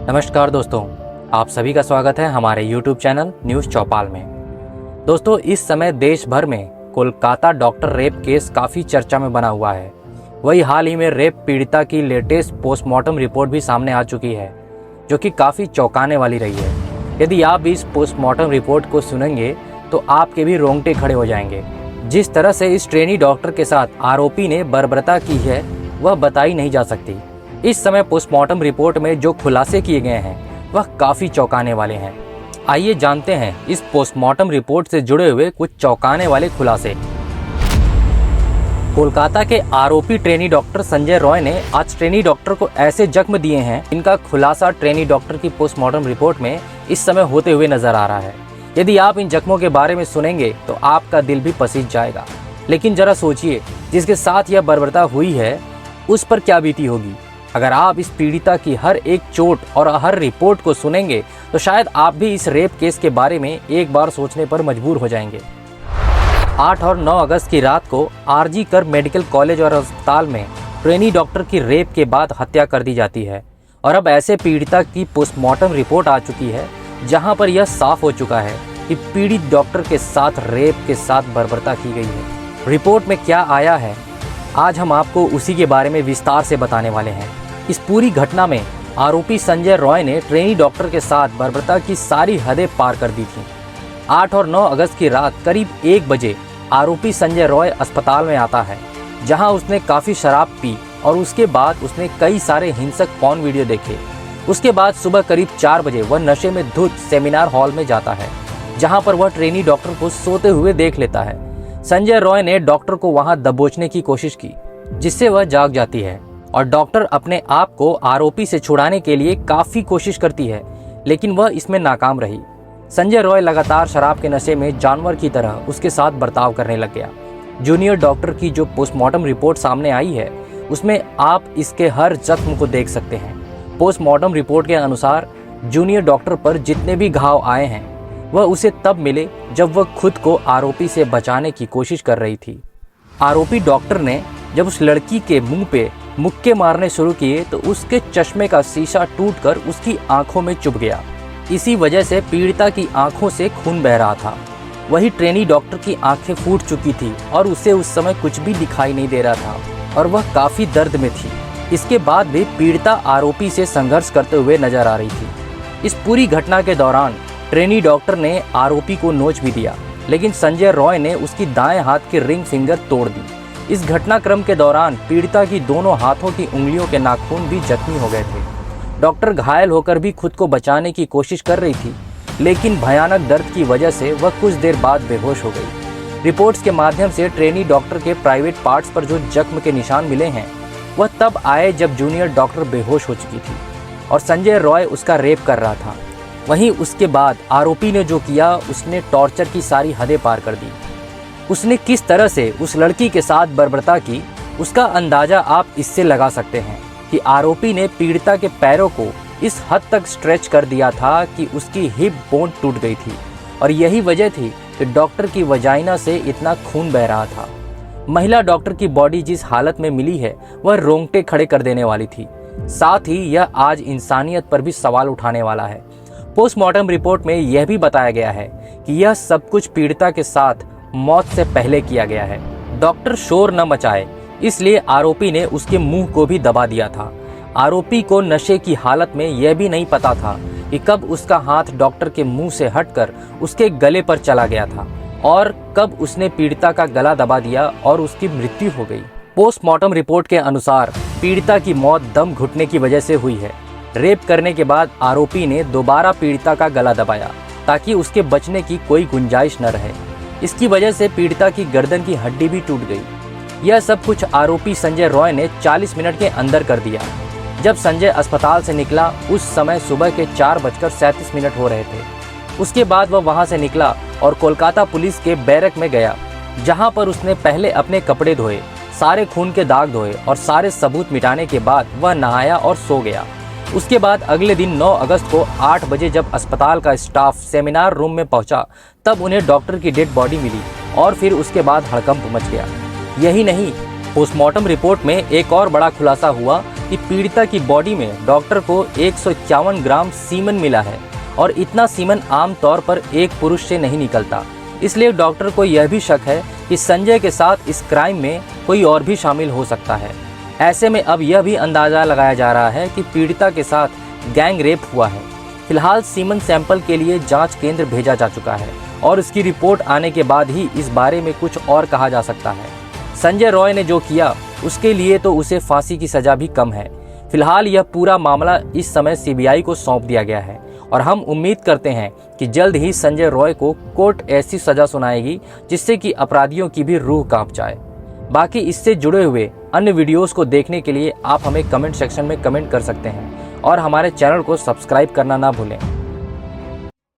नमस्कार दोस्तों, आप सभी का स्वागत है हमारे YouTube चैनल न्यूज़ चौपाल में। दोस्तों, इस समय देश भर में कोलकाता डॉक्टर रेप केस काफ़ी चर्चा में बना हुआ है। वही हाल ही में रेप पीड़िता की लेटेस्ट पोस्टमार्टम रिपोर्ट भी सामने आ चुकी है, जो कि काफ़ी चौंकाने वाली रही है। यदि आप इस पोस्टमार्टम रिपोर्ट को सुनेंगे तो आपके भी रोंगटे खड़े हो जाएंगे। जिस तरह से इस ट्रेनी डॉक्टर के साथ आरोपी ने बर्बरता की है, वह बताई नहीं जा सकती। इस समय पोस्टमार्टम रिपोर्ट में जो खुलासे किए गए हैं वह काफ़ी चौंकाने वाले हैं। आइए जानते हैं इस पोस्टमार्टम रिपोर्ट से जुड़े हुए कुछ चौंकाने वाले खुलासे। कोलकाता के आरोपी ट्रेनी डॉक्टर संजय रॉय ने आज ट्रेनी डॉक्टर को ऐसे जख्म दिए हैं, इनका खुलासा ट्रेनी डॉक्टर की पोस्टमार्टम रिपोर्ट में इस समय होते हुए नजर आ रहा है। यदि आप इन जख्मों के बारे में सुनेंगे तो आपका दिल भी पसीज जाएगा। लेकिन जरा सोचिए, जिसके साथ यह बर्बरता हुई है उस पर क्या बीती होगी। अगर आप इस पीड़िता की हर एक चोट और हर रिपोर्ट को सुनेंगे तो शायद आप भी इस रेप केस के बारे में एक बार सोचने पर मजबूर हो जाएंगे। 8 और 9 अगस्त की रात को आरजी कर मेडिकल कॉलेज और अस्पताल में ट्रेनी डॉक्टर की रेप के बाद हत्या कर दी जाती है। और अब ऐसे पीड़िता की पोस्टमार्टम रिपोर्ट आ चुकी है जहां पर यह साफ हो चुका है कि पीड़ित डॉक्टर के साथ रेप के साथ बर्बरता की गई है। रिपोर्ट में क्या आया है, आज हम आपको उसी के बारे में विस्तार से बताने वाले हैं। इस पूरी घटना में आरोपी संजय रॉय ने ट्रेनी डॉक्टर के साथ बर्बरता की सारी हदें पार कर दी थी। 8 और 9 अगस्त की रात करीब 1 बजे आरोपी संजय रॉय अस्पताल में आता है, जहां उसने काफ़ी शराब पी और उसके बाद उसने कई सारे हिंसक पॉर्न वीडियो देखे। उसके बाद सुबह करीब 4 बजे वह नशे में धुत सेमिनार हॉल में जाता है, जहां पर वह ट्रेनी डॉक्टर को सोते हुए देख लेता है। संजय रॉय ने डॉक्टर को वहां दबोचने की कोशिश की, जिससे वह जाग जाती है और डॉक्टर अपने आप को आरोपी से छुड़ाने के लिए काफ़ी कोशिश करती है, लेकिन वह इसमें नाकाम रही। संजय रॉय लगातार शराब के नशे में जानवर की तरह उसके साथ बर्ताव करने लग गया। जूनियर डॉक्टर की जो पोस्टमार्टम रिपोर्ट सामने आई है उसमें आप इसके हर जख्म को देख सकते हैं। पोस्टमार्टम रिपोर्ट के अनुसार जूनियर डॉक्टर पर जितने भी घाव आए हैं वह उसे तब मिले जब वह खुद को आरोपी से बचाने की कोशिश कर रही थी। आरोपी डॉक्टर ने जब उस लड़की के मुंह पे मुक्के मारने शुरू किए तो उसके चश्मे का शीशा टूटकर उसकी आंखों में चुभ गया। इसी वजह से पीड़िता की आंखों से खून बह रहा था। वही ट्रेनी डॉक्टर की आंखें फूट चुकी थी और उसे उस समय कुछ भी दिखाई नहीं दे रहा था और वह काफ़ी दर्द में थी। इसके बाद भी पीड़िता आरोपी से संघर्ष करते हुए नजर आ रही थी। इस पूरी घटना के दौरान ट्रेनी डॉक्टर ने आरोपी को नोच भी दिया, लेकिन संजय रॉय ने उसकी दाएं हाथ की रिंग फिंगर तोड़ दी। इस घटनाक्रम के दौरान पीड़िता की दोनों हाथों की उंगलियों के नाखून भी जख्मी हो गए थे। डॉक्टर घायल होकर भी खुद को बचाने की कोशिश कर रही थी, लेकिन भयानक दर्द की वजह से वह कुछ देर बाद बेहोश हो गई। रिपोर्ट्स के माध्यम से ट्रेनी डॉक्टर के प्राइवेट पार्ट्स पर जो जख्म के निशान मिले हैं वह तब आए जब जूनियर डॉक्टर बेहोश हो चुकी थी और संजय रॉय उसका रेप कर रहा था। वहीं उसके बाद आरोपी ने जो किया, उसने टॉर्चर की सारी हदें पार कर दी। उसने किस तरह से उस लड़की के साथ बर्बरता की, उसका अंदाजा आप इससे लगा सकते हैं कि आरोपी ने पीड़िता के पैरों को इस हद तक स्ट्रेच कर दिया था कि उसकी हिप बोन टूट गई थी और यही वजह थी कि डॉक्टर की वजाइना से इतना खून बह रहा था। महिला डॉक्टर की बॉडी जिस हालत में मिली है वह रोंगटे खड़े कर देने वाली थी। साथ ही यह आज इंसानियत पर भी सवाल उठाने वाला है। पोस्टमार्टम रिपोर्ट में यह भी बताया गया है कि यह सब कुछ पीड़िता के साथ मौत से पहले किया गया है। डॉक्टर शोर न मचाए इसलिए आरोपी ने उसके मुंह को भी दबा दिया था। आरोपी को नशे की हालत में यह भी नहीं पता था कि कब उसका हाथ डॉक्टर के मुंह से हटकर उसके गले पर चला गया था और कब उसने पीड़िता का गला दबा दिया और उसकी मृत्यु हो गई। पोस्टमार्टम रिपोर्ट के अनुसार पीड़िता की मौत दम घुटने की वजह से हुई है। रेप करने के बाद आरोपी ने दोबारा पीड़िता का गला दबाया ताकि उसके बचने की कोई गुंजाइश न रहे। इसकी वजह से पीड़िता की गर्दन की हड्डी भी टूट गई। यह सब कुछ आरोपी संजय रॉय ने 40 मिनट के अंदर कर दिया। जब संजय अस्पताल से निकला उस समय सुबह के 4:37 हो रहे थे। उसके बाद वह वहां से निकला और कोलकाता पुलिस के बैरक में गया, जहां पर उसने पहले अपने कपड़े धोए, सारे खून के दाग धोए और सारे सबूत मिटाने के बाद वह नहाया और सो गया। उसके बाद अगले दिन 9 अगस्त को 8 बजे जब अस्पताल का स्टाफ सेमिनार रूम में पहुंचा तब उन्हें डॉक्टर की डेड बॉडी मिली और फिर उसके बाद हड़कंप मच गया। यही नहीं, पोस्टमार्टम रिपोर्ट में एक और बड़ा खुलासा हुआ कि पीड़िता की बॉडी में डॉक्टर को 151 ग्राम सीमन मिला है और इतना सीमन आमतौर पर एक पुरुष से नहीं निकलता। इसलिए डॉक्टर को यह भी शक है कि संजय के साथ इस क्राइम में कोई और भी शामिल हो सकता है। ऐसे में अब यह भी अंदाज़ा लगाया जा रहा है कि पीड़िता के साथ गैंग रेप हुआ है। फिलहाल सीमन सैंपल के लिए जांच केंद्र भेजा जा चुका है और उसकी रिपोर्ट आने के बाद ही इस बारे में कुछ और कहा जा सकता है। संजय रॉय ने जो किया उसके लिए तो उसे फांसी की सजा भी कम है। फिलहाल यह पूरा मामला इस समय सीबीआई को सौंप दिया गया है और हम उम्मीद करते हैं कि जल्द ही संजय रॉय को कोर्ट ऐसी सजा सुनाएगी जिससे कि अपराधियों की भी रूह कांप जाए। बाकी इससे जुड़े हुए अन्य वीडियोस को देखने के लिए आप हमें कमेंट सेक्शन में कमेंट कर सकते हैं और हमारे चैनल को सब्सक्राइब करना ना भूलें।